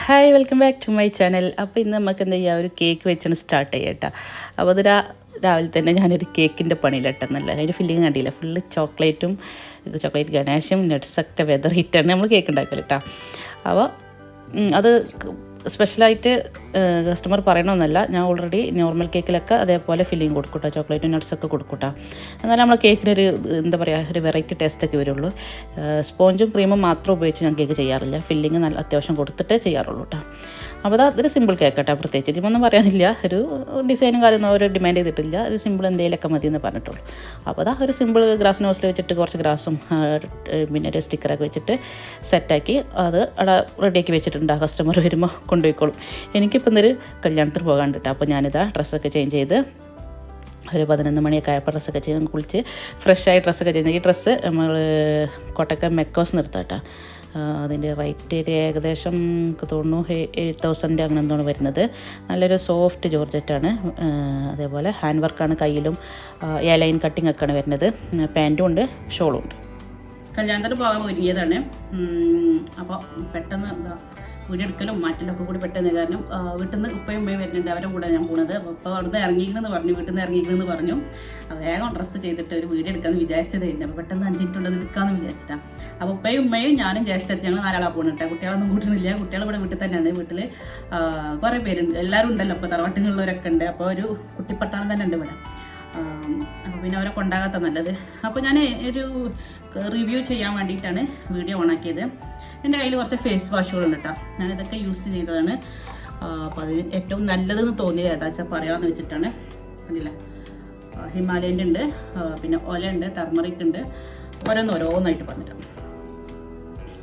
Hi welcome back to my channel. അപ്പോൾ ഇന്ന് നമുക്ക് എന്താ ചെയ്യുക, ഒരു കേക്ക് വെച്ചാണ് സ്റ്റാർട്ട് ചെയ്യാം കേട്ടോ. അപ്പോൾ അത് രാവിലെ തന്നെ ഞാനൊരു കേക്കിൻ്റെ പണിയിലിട്ടെന്നല്ല, അതിൻ്റെ ഫില്ലിങ് കണ്ടില്ല, ഫുള്ള് ചോക്ലേറ്റ് ഗണേശും നട്ട്സൊക്കെ വെതറിയിട്ടാണ് നമ്മൾ കേക്ക് ഉണ്ടാക്കൽ കേട്ടോ. അപ്പോൾ അത് സ്പെഷ്യലായിട്ട് കസ്റ്റമർ പറയണമെന്നല്ല, ഞാൻ ഓൾറെഡി നോർമൽ കേക്കിലൊക്കെ അതേപോലെ ഫില്ലിങ് കൊടുക്കും കേട്ടോ, ചോക്ലേറ്റും നട്ട്സൊക്കെ കൊടുക്കും കേട്ടോ. എന്നാലും നമ്മൾ കേക്കിനൊരു എന്താ പറയുക, ഒരു വെറൈറ്റി ടേസ്റ്റൊക്കെ വരുള്ളൂ. സ്പോഞ്ചും ക്രീമും മാത്രം ഉപയോഗിച്ച് ഞാൻ കേക്ക് ചെയ്യാറില്ല, ഫില്ലിങ് നല്ല അത്യാവശ്യം കൊടുത്തിട്ടേ ചെയ്യാറുള്ളൂ കേട്ടോ. അപ്പോൾ അതൊരു സിമ്പിൾ കേക്ക് കേട്ടോ, പ്രത്യേകിച്ച് ഇതിമൊന്നും പറയാനില്ല, ഒരു ഡിസൈനും കാര്യമൊന്നും അവർ ഡിമാൻഡ് ചെയ്തിട്ടില്ല, ഒരു സിമ്പിൾ എന്തെങ്കിലുമൊക്കെ മതി എന്ന് പറഞ്ഞിട്ടുള്ളൂ. അപ്പോൾ ഒരു സിമ്പിൾ ഗ്രാസ് നോസിൽ വെച്ചിട്ട് കുറച്ച് ഗ്രാസും പിന്നെ ഒരു സ്റ്റിക്കറൊക്കെ വെച്ചിട്ട് സെറ്റാക്കി അത് അവിടെ റെഡിയാക്കി വെച്ചിട്ടുണ്ട്. ആ കസ്റ്റമർ വരുമ്പോൾ കൊണ്ടുപോയിക്കോളും. എനിക്കിപ്പോൾ ഇന്നൊരു കല്യാണത്തിന് പോകാണ്ട് കേട്ടോ. അപ്പോൾ ഞാനിതാ ഡ്രസ്സൊക്കെ ചേഞ്ച് ചെയ്ത് ഒരു 11 മണിയൊക്കെ ആയപ്പോൾ ഡ്രസ്സൊക്കെ ചെയ്ത് കുളിച്ച് ഫ്രഷായി ഡ്രസ്സൊക്കെ ചെയ്യുന്നത്. ഈ ഡ്രസ്സ് നമ്മൾ കോട്ടക്കം മെക്കോസ് നിർത്താം കേട്ടോ. അതിൻ്റെ റേറ്റ് ഏകദേശം എനിക്ക് തോന്നുന്നു 8,000 അങ്ങനെ എന്താണ് വരുന്നത്. നല്ലൊരു സോഫ്റ്റ് ജോർജറ്റാണ്. അതേപോലെ ഹാൻഡ് വർക്കാണ്, കയ്യിലും ലൈൻ കട്ടിങ് ഒക്കെയാണ് വരുന്നത്. പാൻറ്റും ഉണ്ട്, ഷോളും ഉണ്ട്. കല്യാണത്തിന് പോകാൻ ഒരുങ്ങിയതാണ്. അപ്പോൾ പെട്ടെന്ന് വീടെടുക്കലും മാറ്റലൊക്കെ കൂടി പെട്ടെന്ന്, കാരണം വീട്ടിൽ നിന്ന് ഉപ്പയും ഉമ്മയും വരുന്നുണ്ട്, അവരുടെ കൂടെ ഞാൻ പോകുന്നത്. അപ്പോൾ അവിടുന്ന് ഇറങ്ങിക്കണമെന്ന് പറഞ്ഞു, വീട്ടിൽ നിന്ന് ഇറങ്ങിക്കണമെന്ന് പറഞ്ഞു. വേഗം ഡ്രസ്സ് ചെയ്തിട്ട് ഒരു വീഡിയോ എടുക്കാമെന്ന് വിചാരിച്ചതായിരുന്നു. അപ്പോൾ പെട്ടെന്ന് 5 മിനിറ്റ് ഉള്ളത് എടുക്കാമെന്ന് വിചാരിച്ചിട്ടാണ്. അപ്പോൾ ഉപ്പയും ഉമ്മയും ഞാനും ജ്യേഷ്ഠത്തി ഞങ്ങൾ 4 ആളാണ് പോകുന്നുണ്ട്. കുട്ടികളൊന്നും കൂട്ടുന്നില്ല, കുട്ടികൾ ഇവിടെ വീട്ടിൽ തന്നെയാണ്. വീട്ടിൽ കുറേ പേരുണ്ട്, എല്ലാവരും ഉണ്ടല്ലോ, അപ്പോൾ തറവാട്ടിലുള്ളവരൊക്കെ ഉണ്ട്. അപ്പോൾ ഒരു കുട്ടിപ്പട്ടാളം തന്നെ ഉണ്ട് ഇവിടെ. അപ്പോൾ പിന്നെ അവരെ കൊണ്ടാകാത്ത നല്ലത്. അപ്പോൾ ഞാൻ ഒരു റിവ്യൂ ചെയ്യാൻ വേണ്ടിയിട്ടാണ് വീഡിയോ ഓണാക്കിയത്. എൻ്റെ കയ്യിൽ കുറച്ച് ഫേസ് വാഷുകളുണ്ട് കേട്ടോ, ഞാനിതൊക്കെ യൂസ് ചെയ്തതാണ്. അപ്പോൾ അതിന് ഏറ്റവും നല്ലതെന്ന് തോന്നിയത് ഏതാ വെച്ചാൽ പറയാമെന്ന് വെച്ചിട്ടാണ്. കണ്ടില്ല, ഹിമാലയൻ്റെ ഉണ്ട്, പിന്നെ ഒല ഉണ്ട്, ടർമറിക് ഉണ്ട്, ഓരോന്നായിട്ട് പറഞ്ഞിട്ടാണ്.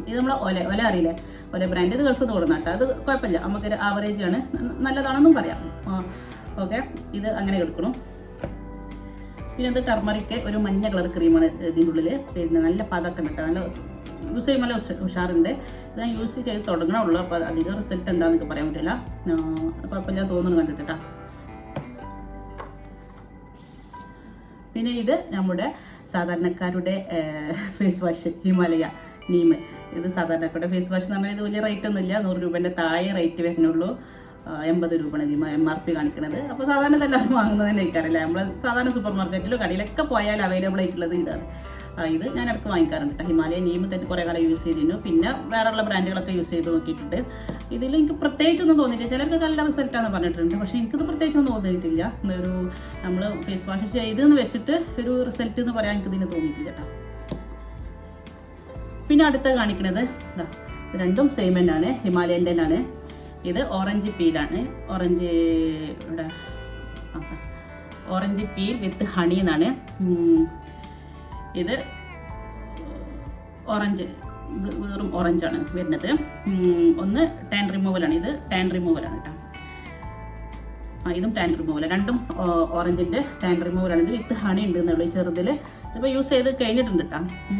ഇത് നമ്മൾ ഒല അറിയില്ലേ, ഒല ബ്രാൻഡ്, ഇത് ഗൾഫിൽ നിന്ന് കൊടുക്കുന്ന കേട്ടോ. അത് കുഴപ്പമില്ല, നമുക്കൊരു ആവറേജ് ആണ്, നല്ലതാണെന്നും പറയാം. ഓക്കെ, ഇത് അങ്ങനെ എടുക്കണം. പിന്നെ ഇത് ടർമറിക്ക് ഒരു മഞ്ഞ കളർ ക്രീമാണ് ഇതിൻ്റെ ഉള്ളിൽ. പിന്നെ നല്ല പതൊക്കെ ഉണ്ട് കേട്ടോ, നല്ല യൂസ് ചെയ്യുമ്പോൾ നല്ല ഉഷാറുണ്ട്. ഇത് ഞാൻ യൂസ് ചെയ്ത് തുടങ്ങണമുള്ളൂ, അപ്പോൾ അധികം റിസൾട്ട് എന്താണെന്നൊക്കെ പറയാൻ പറ്റില്ല. കുഴപ്പമില്ല തോന്നുന്നു കണ്ടിട്ട് കേട്ടോ. പിന്നെ ഇത് നമ്മുടെ സാധാരണക്കാരുടെ ഫേസ് വാഷ്, ഹിമാലയ നീം. ഇത് സാധാരണക്കാരുടെ ഫേസ് വാഷ് എന്ന് പറഞ്ഞാൽ ഇത് വലിയ റേറ്റ് ഒന്നുമില്ല, 100 രൂപേൻ്റെ താഴെ റേറ്റ് വരുന്നുള്ളൂ. 80 രൂപയാണ് ഇതിന് MRP കാണിക്കുന്നത്. അപ്പോൾ സാധാരണ ഇതെല്ലാവരും വാങ്ങുന്നത് തന്നെ കഴിക്കാറില്ല. നമ്മൾ സാധാരണ സൂപ്പർ മാർക്കറ്റിലോ കടയിലൊക്കെ പോയാൽ അവൈലബിൾ ആയിട്ടുള്ളത് ഇതാണ്. ഇത് ഞാൻ ഇടയ്ക്ക് വാങ്ങിക്കാറുണ്ട് കേട്ടോ. ഹിമാലയ നീം തന്നെ കുറേ കാലം യൂസ് ചെയ്തിരുന്നു. പിന്നെ വേറെയുള്ള ബ്രാൻഡുകളൊക്കെ യൂസ് ചെയ്ത് നോക്കിയിട്ടുണ്ട്. ഇതിൽ എനിക്ക് പ്രത്യേകിച്ചൊന്നും തോന്നിയിട്ടില്ല. ചിലർക്ക് നല്ല റിസൾട്ടാണെന്ന് പറഞ്ഞിട്ടുണ്ട്, പക്ഷേ എനിക്കിത് പ്രത്യേകിച്ചൊന്നും തോന്നിയിട്ടില്ല. ഒരു നമ്മൾ ഫേസ് വാഷ് ചെയ്തെന്ന് വെച്ചിട്ട് ഒരു റിസൾട്ട് എന്ന് പറയാൻ എനിക്കിതിന് തോന്നിയിട്ടില്ല കേട്ടോ. പിന്നെ അടുത്ത കാണിക്കുന്നത് രണ്ടും സെയിം തന്നെയാണ്, ഹിമാലയൻ്റെ തന്നെയാണ്. ഇത് ഓറഞ്ച് പീലാണ്, ഓറഞ്ച് പീൽ വിത്ത് ഹണി എന്നാണ്. ഇത് ഓറഞ്ച്, ഇത് വെറും ഓറഞ്ചാണ് വരുന്നത്. ഒന്ന് ടാൻ റിമൂവലാണ്, ഇത് ടാൻ റിമൂവലാണ് കേട്ടോ. ഇതും ടാൻ റിമൂവൽ, രണ്ടും ഓറഞ്ചിൻ്റെ ടാൻ റിമൂവലാണ്. ഇത് വിത്ത് ഹണി ഉണ്ട് എന്നുള്ളൂ ചെറുതിൽ. ഇതിപ്പോൾ യൂസ് ചെയ്ത് കഴിഞ്ഞിട്ടുണ്ട് കേട്ടോ.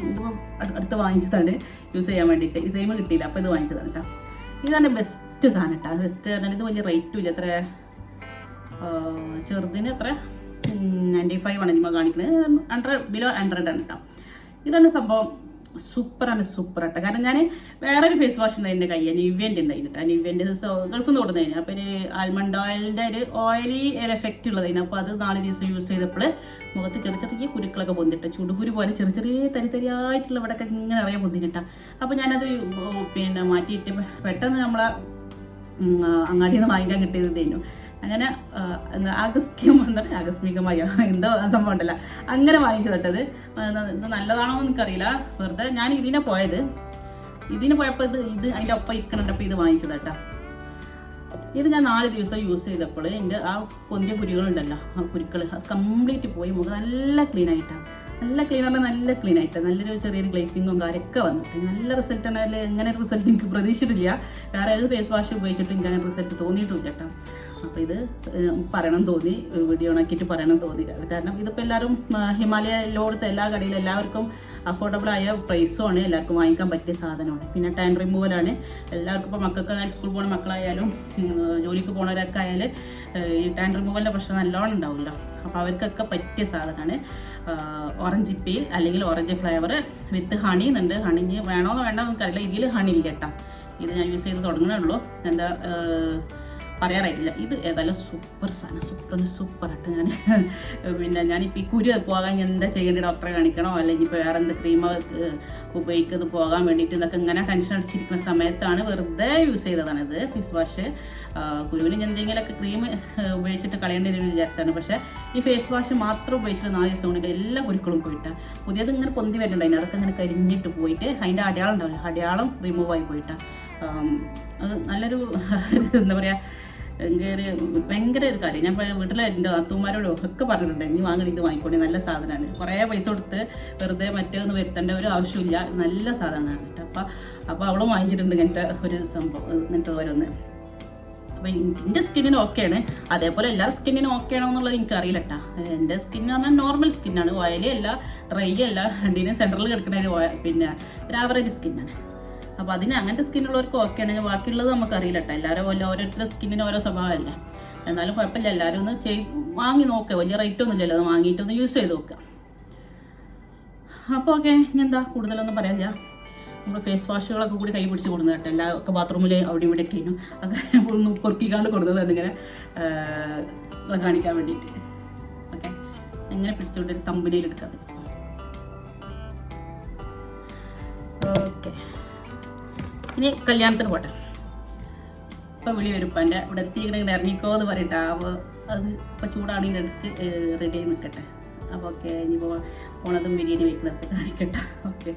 ഇതിപ്പോൾ അടുത്ത് വാങ്ങിച്ചതാണ് യൂസ് ചെയ്യാൻ വേണ്ടിയിട്ട്. ഈ സെയിം കിട്ടിയില്ല, അപ്പോൾ ഇത് വാങ്ങിച്ചതാണ് കേട്ടോ. ഇതാണ് ബെസ്റ്റ് സാധനം കേട്ടോ. ബെസ്റ്റ് പറഞ്ഞാൽ ഇത് വലിയ റേറ്റും ഇല്ല, എത്ര ചെറുതിന് എത്ര 95 ആണ് ഇതിമ കാണിക്കുന്നത്. 100 ബിലോ 100 ആണ് കേട്ടോ. ഇതാണ് സംഭവം, സൂപ്പറാണ് കേട്ടോ. കാരണം ഞാൻ വേറൊരു ഫേസ് വാഷ് ഉണ്ട് എൻ്റെ കയ്യിൽ, നിവ്യൻ്റെ ഉണ്ടായിരുന്നു കേട്ടോ. നിവ്യൻ്റെ ഗൾഫിൽ നിന്ന് കൊടുക്കുന്നതിന്. അപ്പോൾ ഒരു ആൽമണ്ട് ഓയിലിൻ്റെ ഒരു ഓയിലി ഒരു എഫക്റ്റ് ഉള്ളതിന്. അപ്പോൾ അത് 4 ദിവസം യൂസ് ചെയ്തപ്പോൾ മുഖത്ത് ചെറിയ കുരുക്കളൊക്കെ പൊന്തിട്ട്, ചുടുകുരു പോലെ ചെറിയ തരിയായിട്ടുള്ള ഇവിടെയൊക്കെ ഇങ്ങനെ അറിയാൻ പൊന്തിട്ടാ. അപ്പോൾ ഞാനത് പിന്നെ മാറ്റിയിട്ട് പെട്ടെന്ന് നമ്മളെ അങ്ങാടിയിൽ നിന്ന് വാങ്ങിക്കാൻ കിട്ടിയതേനു. അങ്ങനെ ആകസ്മികമായ എന്തോ സംഭവം ഉണ്ടല്ലോ, അങ്ങനെ വാങ്ങിച്ചു തൊട്ടത്. ഇത് നല്ലതാണോ എന്ന് എനിക്കറിയില്ല, വെറുതെ ഞാൻ ഇതിനെ പോയപ്പോൾ ഇത് അതിൻ്റെ ഒപ്പം ഇരിക്കണുണ്ടപ്പോൾ ഇത് വാങ്ങിച്ചത് കേട്ടോ. ഇത് ഞാൻ 4 ദിവസം യൂസ് ചെയ്തപ്പോൾ എൻ്റെ ആ പൊന്തിയ കുരുകളുണ്ടല്ലോ, ആ കുരുക്കൾ കംപ്ലീറ്റ് പോയി. മുഖം നല്ല ക്ലീൻ ആയിട്ടാണ്, നല്ല ക്ലീൻ ആയിട്ട് നല്ലൊരു ചെറിയൊരു ഗ്ലേസിങ്ങും കാര്യമൊക്കെ വന്നിട്ട് നല്ല റിസൾട്ട് തന്നെ. ഇങ്ങനെ റിസൾട്ട് എനിക്ക് പ്രതീക്ഷിച്ചിട്ടില്ല. വേറെ ഏത് ഫേസ് വാഷ് ഉപയോഗിച്ചിട്ട് എനിക്ക് അങ്ങനെ റിസൾട്ട് തോന്നിയിട്ടില്ല കേട്ടോ. അപ്പോൾ ഇത് പറയണം തോന്നി, വീഡിയോ ആക്കിയിട്ട് പറയണം തോന്നി. കാരണം ഇതിപ്പോൾ എല്ലാവരും ഹിമാലയയിലോടത്തെ എല്ലാ കടയിലും എല്ലാവർക്കും അഫോർഡബിൾ ആയ പ്രൈസും ആണ്, എല്ലാവർക്കും വാങ്ങിക്കാൻ പറ്റിയ സാധനമാണ്. പിന്നെ ടാൻ റിമൂവലാണ് എല്ലാവർക്കും. ഇപ്പോൾ മക്കൾക്ക് സ്കൂൾ പോകുന്ന മക്കളായാലും ജോലിക്ക് പോകുന്നവരൊക്കെ ആയാലും ഈ ടാൻ റിമൂവലിൻ്റെ പ്രശ്നം നല്ലോണം ഉണ്ടാവുമല്ലോ. അപ്പോൾ അവർക്കൊക്കെ പറ്റിയ സാധനമാണ്. ഓറഞ്ച് പീൽ അല്ലെങ്കിൽ ഓറഞ്ച് ഫ്ലേവർ വിത്ത് ഹണി എന്നുണ്ട്. ഹണി വേണോ വേണ്ടോ നമുക്കറിയില്ല, ഇതിൽ ഹണി ഇല്ല കേട്ടോ. ഇത് ഞാൻ യൂസ് ചെയ്ത് തുടങ്ങണേ ഉള്ളൂ, എന്താ പറയാറായിട്ടില്ല. ഇത് ഏതായാലും സൂപ്പർ സാധനം, സൂപ്പറായിട്ട് ഞാൻ പിന്നെ ഞാനിപ്പോൾ ഈ കുരു പോകാൻ എന്താ ചെയ്യേണ്ടത്, ഡോക്ടറെ കാണിക്കണോ അല്ലെങ്കിൽ ഇപ്പോൾ വേറെ എന്ത് ക്രീമോ ഉപയോഗിക്കുന്നത് പോകാൻ വേണ്ടിയിട്ട് എന്നൊക്കെ ഇങ്ങനെ ടെൻഷൻ അടിച്ചിരിക്കുന്ന സമയത്താണ് വെറുതെ യൂസ് ചെയ്തതാണ് ഇത് ഫേസ് വാഷ്. കുരുവിന് എന്തെങ്കിലുമൊക്കെ ക്രീം ഉപയോഗിച്ചിട്ട് കളയേണ്ടതെന്ന് വിചാരിച്ചാണ്. പക്ഷേ ഈ ഫേസ് വാഷ് മാത്രം ഉപയോഗിച്ചിട്ട് 4 ദിവസം കൊണ്ട് എല്ലാ കുരുക്കളും പോയിട്ടാണ്. പുതിയത് ഇങ്ങനെ പൊന്തി വരുന്നുണ്ടായിരുന്നു, അതൊക്കെ ഇങ്ങനെ കരിഞ്ഞിട്ട് പോയിട്ട് അതിൻ്റെ അടയാളം ഉണ്ടാവില്ല, അടയാളം റിമൂവായി പോയിട്ടാണ്. അത് നല്ലൊരു എന്താ പറയുക, ഭയങ്കര ഒരു കാര്യം. ഞാൻ വീട്ടിലെ എൻ്റെ നാത്തൂമാരോടും ഒക്കെ പറഞ്ഞിട്ടുണ്ട്, ഇനി വാങ്ങണം, ഇത് വാങ്ങിക്കോട്ടെ, നല്ല സാധനമാണ്. കുറേ പൈസ കൊടുത്ത് വെറുതെ മറ്റേന്ന് വരുത്തേണ്ട ഒരു ആവശ്യമില്ല, നല്ല സാധനമാണ് കേട്ടോ. അപ്പോൾ അവളും വാങ്ങിച്ചിട്ടുണ്ട് ഇങ്ങനത്തെ ഒരു സംഭവം, ഇങ്ങനത്തെ ഓരോന്ന്. അപ്പോൾ എൻ്റെ സ്കിന്നിന് ഓക്കെയാണ്, അതേപോലെ എല്ലാവരും സ്കിന്നിനും ഓക്കെ ആണോ എന്നുള്ളത് എനിക്കറിയില്ല കേട്ടോ. എൻ്റെ സ്കിന്ന് പറഞ്ഞാൽ നോർമൽ സ്കിന്നാണ്, ഓയിലി അല്ല, ഡ്രൈ അല്ല, രണ്ടിനും സെൻറ്ററിൽ കിടക്കുന്ന പിന്നെ ഒരു ആവറേജ് സ്കിന്നാണ്. അപ്പോൾ അതിന് അങ്ങനത്തെ സ്കിന്നുള്ളവർക്ക് ഓക്കെയാണ്, ബാക്കിയുള്ളത് നമുക്കറിയില്ല കേട്ടോ. എല്ലാവരും ഓരോരുത്തരുടെ സ്കിന്നിന് ഓരോ സ്വഭാവമല്ലേ. എന്നാലും കുഴപ്പമില്ല, എല്ലാവരും ഒന്ന് വാങ്ങി നോക്കുക, വലിയ റേറ്റൊന്നും ഇല്ലല്ലോ, അത് വാങ്ങിയിട്ടൊന്ന് യൂസ് ചെയ്ത് നോക്കുക. അപ്പോൾ ഓക്കെ, ഇനി എന്താ കൂടുതലൊന്നും പറയാനില്ല. നമ്മൾ ഫേസ് വാഷുകളൊക്കെ കൂടി കൈ പിടിച്ച് കൊടുക്കുന്നത് കേട്ടോ, എല്ലാ ഒക്കെ ബാത്റൂമിൽ അവിടെ ഇവിടെ ഒക്കെ ഇന്നും അങ്ങനെ ഒന്ന് പൊറുക്കിക്കാണ്ട് കൊടുത്തതാണ് ഇങ്ങനെ കാണിക്കാൻ വേണ്ടിയിട്ട്. ഓക്കെ, എങ്ങനെ പിടിച്ചുകൊണ്ട് തമ്പനിയിൽ എടുക്കാൻ തിരിച്ചു. ഓക്കെ, ഇനി കല്യാണത്തിന് പോട്ടെ. ഇപ്പം വിളി വരും, ഇപ്പം എൻ്റെ ഇവിടെ എത്തിക്കണമെങ്കിൽ ഇറങ്ങിക്കോ എന്ന് പറയട്ടെ. അപ്പോൾ അത് ഇപ്പം ചൂടാണെങ്കിൽ എടുക്ക് റെഡി ആയി നിൽക്കട്ടെ. അപ്പോൾ ഓക്കെ, ഇനിയിപ്പോൾ പോണതും ബിരിയാണി വെക്കുന്നതൊക്കെ കാണിക്കട്ടെ. ഓക്കെ,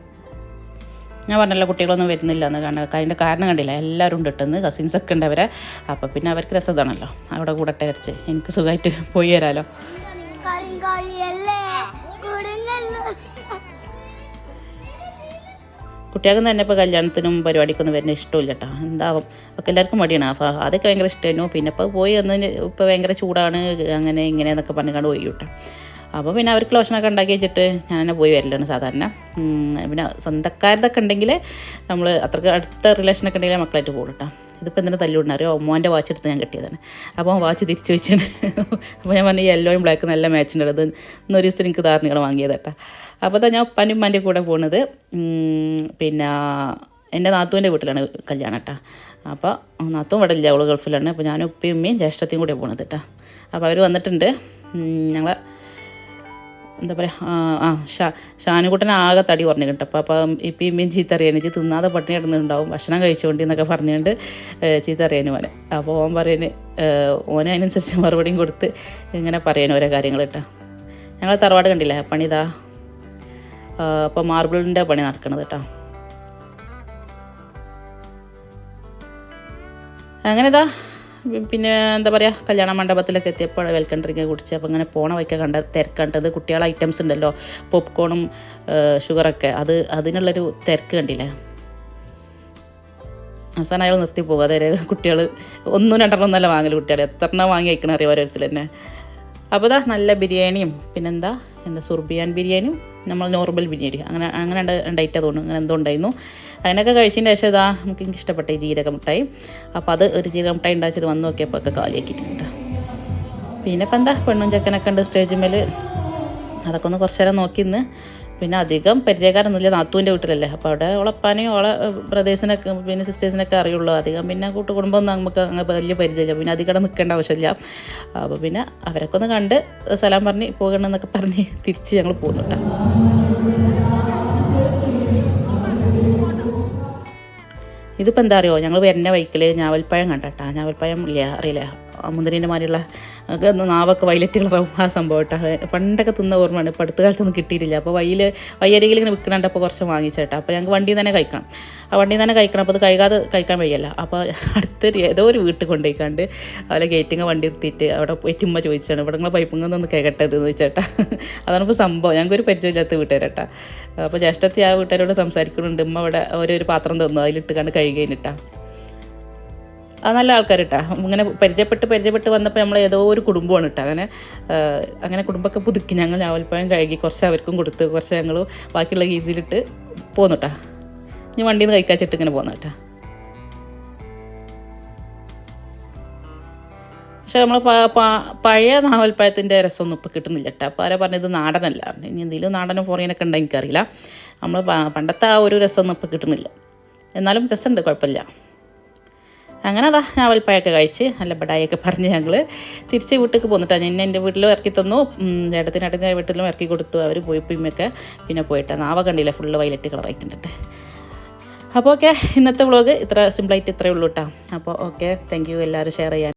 ഞാൻ പറഞ്ഞല്ലോ കുട്ടികളൊന്നും വരുന്നില്ല എന്ന് അതിൻ്റെ കാരണം കണ്ടില്ല, എല്ലാവരും ഉണ്ട് ഇട്ടെന്ന്, കസിൻസൊക്കെ ഉണ്ട് അവരെ. അപ്പോൾ പിന്നെ അവർക്ക് രസമാണല്ലോ, അവിടെ കൂടട്ടെ വരച്ച് എനിക്ക് സുഖമായിട്ട് പോയി വരാമല്ലോ. കുട്ടികൾക്ക് തന്നെ ഇപ്പോൾ കല്യാണത്തിനും പരിപാടിക്കൊന്നും വരുന്ന ഇഷ്ടമില്ല കേട്ടോ, എന്താവും ഒക്കെ എല്ലാവർക്കും മടിയാണ്. അപ്പോൾ അതൊക്കെ ഭയങ്കര ഇഷ്ടമായിരുന്നു. പിന്നെ ഇപ്പോൾ പോയി വന്നതിന് ഇപ്പോൾ ഭയങ്കര ചൂടാണ്, അങ്ങനെ ഇങ്ങനെ എന്നൊക്കെ പറഞ്ഞുകൊണ്ട് പോയി കേട്ടോ. അപ്പോൾ പിന്നെ അവർക്ക് ലോഷനൊക്കെ ഉണ്ടാക്കി വെച്ചിട്ട് ഞാൻ തന്നെ പോയി വരലാണ് സാധാരണ. പിന്നെ സ്വന്തക്കാരതൊക്കെ ഉണ്ടെങ്കിൽ നമ്മൾ അത്രയ്ക്ക് അടുത്ത റിലേഷനൊക്കെ ഉണ്ടെങ്കിൽ മക്കളായിട്ട് പോകും കേട്ടോ. ഇതിപ്പോൾ എന്തിനാ തല്ലുകൊണ്ടറിയോ, മോൻ്റെ വാച്ച് എടുത്ത് ഞാൻ കെട്ടിയതാണ്. അപ്പോൾ വാച്ച് തിരിച്ചു വെച്ചാണ്. അപ്പോൾ ഞാൻ പറഞ്ഞു ഈ യെല്ലോയും ബ്ലാക്കും നല്ല മാച്ചിൻ്റെ അത് ഇന്നൊരു ദിവസത്തിൽ എനിക്ക് ധാരണകൾ വാങ്ങിയത് കേട്ടോ. അപ്പോൾ ഞാൻ ഉപ്പാൻ്റെ ഉമ്മാൻ്റെ കൂടെ പോകുന്നത് പിന്നെ എൻ്റെ നാത്തൂൻ്റെ വീട്ടിലാണ് കല്യാണം കേട്ടോ. അപ്പോൾ നാത്തൂൻ ഇവിടെ ഇല്ല, അവൾ ഗൾഫിലാണ്. അപ്പോൾ ഞാനും ഉപ്പയും ഉമ്മയും ജ്യേഷ്ഠത്തെയും കൂടെ പോകുന്നത് കേട്ടോ. അപ്പോൾ അവർ വന്നിട്ടുണ്ട്. ഞങ്ങൾ എന്താ പറയുക, ഷാനുകുട്ടൻ ആകെ തടി കുറഞ്ഞു കിട്ടും. അപ്പം ഇപ്പം ഇമ്മയും ചീത്ത അറിയാൻ ഇച്ച് തിന്നാതെ പട്ടിണി കിടന്നുണ്ടാവും, ഭക്ഷണം കഴിച്ചുകൊണ്ട് എന്നൊക്കെ പറഞ്ഞുകൊണ്ട് ചീത്ത അറിയാനും പോലെ. അപ്പോൾ ഓൻ പറയുന്നത് ഓനെ അതിനനുസരിച്ച് മറുപടിയും കൊടുത്ത് ഇങ്ങനെ പറയാനും ഓരോ കാര്യങ്ങൾ കേട്ടോ. ഞങ്ങൾ തറവാട് കണ്ടില്ലേ പണിതാ, അപ്പോൾ മാർബിളിൻ്റെ പണി നടക്കണത് കേട്ടോ. അങ്ങനെതാ പിന്നെ എന്താ പറയുക, കല്യാണ മണ്ഡപത്തിലൊക്കെ എത്തിയപ്പോൾ വെൽക്കം ഡ്രിങ്ക് കുടിച്ച്. അപ്പോൾ ഇങ്ങനെ പോണ വയ്ക്കാൻ തിരക്കണ്ടത് കുട്ടികളെ ഐറ്റംസ് ഉണ്ടല്ലോ, പോപ്കോണും ഷുഗറൊക്കെ, അതിനുള്ളൊരു തിരക്ക് കണ്ടില്ലേ. അവസാനം അയാൾ നിർത്തി പോകും. അതായത് കുട്ടികൾ 1 2 ഒന്നല്ല വാങ്ങൽ, കുട്ടികൾ എത്ര എണ്ണം വാങ്ങി വയ്ക്കണം അറിയാം ഓരോരുത്തർ തന്നെ. അപ്പോൾ ഇതാ നല്ല ബിരിയാണിയും പിന്നെന്താ സുർബിയാൻ ബിരിയാണിയും നമ്മൾ നോർമൽ ബിരിയാണി അങ്ങനെ ഉണ്ടായിട്ടാ തോന്നുന്നു, അങ്ങനെ എന്തോ ഉണ്ടായിരുന്നു. അതിനൊക്കെ കഴിച്ചതിന് ശേഷം ഇതാ എനിക്ക് ഇഷ്ടപ്പെട്ട ഈ ജീരക മിഠായി. അപ്പോൾ അത് ഒരു ജീരക മിഠായി ഉണ്ടാക്കിയത് വന്ന് നോക്കിയപ്പോൾ ഒക്കെ കാലിയാക്കിയിട്ടുണ്ട്. പിന്നെ ഇപ്പം എന്താ പെണ്ണും ചെക്കനൊക്കെ ഉണ്ട് സ്റ്റേജിന്മേൽ, അതൊക്കെ ഒന്ന് കുറച്ച് നേരം നോക്കി നിന്ന്. പിന്നെ അധികം പരിചയക്കാരൊന്നുമില്ല, നാത്തൂൻ്റെ വീട്ടിലല്ലേ. അപ്പോൾ അവിടെ ഓളപ്പാനെയും ഓളെ ബ്രദേഴ്സിനൊക്കെ പിന്നെ സിസ്റ്റേഴ്സിനൊക്കെ അറിയുള്ളൂ. അധികം പിന്നെ കൂട്ടുകുടുംബം നമുക്ക് അങ്ങനെ വലിയ പരിചയമില്ല, പിന്നെ അധികം നിൽക്കേണ്ട ആവശ്യമില്ല. അപ്പോൾ പിന്നെ അവരൊക്കെ ഒന്ന് കണ്ട് സലാം പറഞ്ഞ് പോകണമെന്നൊക്കെ പറഞ്ഞ് തിരിച്ച് ഞങ്ങൾ പോകുന്നുണ്ട്. ഇതിപ്പോൾ എന്താ അറിയുമോ, ഞങ്ങൾ വരുന്ന വൈക്കിൽ ഞാവൽപ്പഴം കണ്ടട്ടാ. ഞാവൽപ്പഴം ഇല്ല അറിയില്ല, മുന്തിരീൻ്റെ മാതിരിയുള്ള നാവൊക്കെ വയലറ്റ് കളറാവും ആ സംഭവം കേട്ടോ. പണ്ടൊക്കെ തിന്ന ഓർമ്മയാണ്, ഇപ്പോൾ അടുത്ത കാലത്തൊന്നും കിട്ടിയിട്ടില്ല. അപ്പോൾ വയ്യരികിൽ ഇങ്ങനെ വിൽക്കണുണ്ടപ്പോൾ കുറച്ച് വാങ്ങിച്ചേട്ടാ. അപ്പോൾ ഞങ്ങൾക്ക് വണ്ടിയിൽ തന്നെ കഴിക്കണം, ആ വണ്ടിയിൽ തന്നെ കഴിക്കണം. അപ്പോൾ അത് കഴുകാതെ കഴിക്കാൻ വയ്യല്ല. അപ്പോൾ അടുത്തൊരു ഏതോ ഒരു വീട്ടിൽ കൊണ്ടുപോയിക്കാണ്ട് അതുപോലെ ഗേറ്റിങ്ങ് വണ്ടി നിർത്തിയിട്ട് അവിടെ പോയിട്ട് ഉമ്മ ചോദിച്ചാണ്, ഇവിടെ നിങ്ങൾ പൈപ്പിങ്ങൊന്നും കേൾക്കട്ടെ എന്ന് ചോദിച്ചേട്ടാ. അതാണിപ്പോൾ സംഭവം. ഞങ്ങൾക്കൊരു പരിചയമില്ലാത്ത വീട്ടുകാരേട്ടാ. അപ്പോൾ ജ്യേഷ്ഠത്തി ആ വീട്ടുകാരോട് സംസാരിക്കുന്നുണ്ട്. ഉമ്മ ഇവിടെ ഒരു പാത്രം തന്നു, അതിലിട്ട് കണ്ട് കഴുകിയിട്ടാ. അത് നല്ല ആൾക്കാർ ഇട്ടാ. ഇങ്ങനെ പരിചയപ്പെട്ട് വന്നപ്പോൾ നമ്മൾ ഏതോ ഒരു കുടുംബമാണ് ഇട്ടാ. അങ്ങനെ കുടുംബമൊക്കെ പുതുക്കി ഞങ്ങൾ ഞാവൽപ്പഴം കഴുകി കുറച്ച് അവർക്കും കൊടുത്ത് കുറച്ച് ഞങ്ങൾ ബാക്കിയുള്ള ഗീസിലിട്ട് പോന്നുട്ടാ. ഇനി വണ്ടിയിൽ നിന്ന് കഴിക്കാച്ചിട്ട് ഇങ്ങനെ പോന്നു കേട്ടാ. പക്ഷെ നമ്മൾ പഴയ നാവൽപ്പഴത്തിൻ്റെ രസമൊന്നും ഇപ്പോൾ കിട്ടുന്നില്ല കേട്ടോ. അപ്പോൾ ആരാ പറഞ്ഞത് നാടനല്ല, ഇനി എന്തെങ്കിലും നാടനും ഫോറിനൊക്കെ ഉണ്ടെങ്കിൽ എനിക്കറിയില്ല. നമ്മൾ പണ്ടത്തെ ആ ഒരു രസമൊന്നും ഇപ്പോൾ കിട്ടുന്നില്ല. എന്നാലും രസമുണ്ട്, കുഴപ്പമില്ല. അങ്ങനെ അതാ ഞാവൽപ്പഴമൊക്കെ കഴിച്ച് നല്ല ബടായൊക്കെ പറഞ്ഞ് ഞങ്ങൾ തിരിച്ച് വീട്ടിലേക്ക് പോന്നിട്ടാണ്. ഞാൻ എൻ്റെ വീട്ടിലും ഇറക്കി തന്നു, ഏട്ടത്തിൻ്റെ വീട്ടിലും ഇറക്കി കൊടുത്തു. അവർ പോയിപ്പൊക്കെ പിന്നെ പോയിട്ടാണ്. നാവ കണ്ടില്ല ഫുള്ള് വയലറ്റ് കളറായിട്ടുണ്ട്. അപ്പോൾ ഓക്കെ, ഇന്നത്തെ വ്ളോഗ് ഇത്ര സിമ്പിളായിട്ട് ഇത്രയേ ഉള്ളൂ കേട്ടോ. അപ്പോൾ ഓക്കെ, താങ്ക് യു എല്ലാവരും ഷെയർ ചെയ്യാൻ.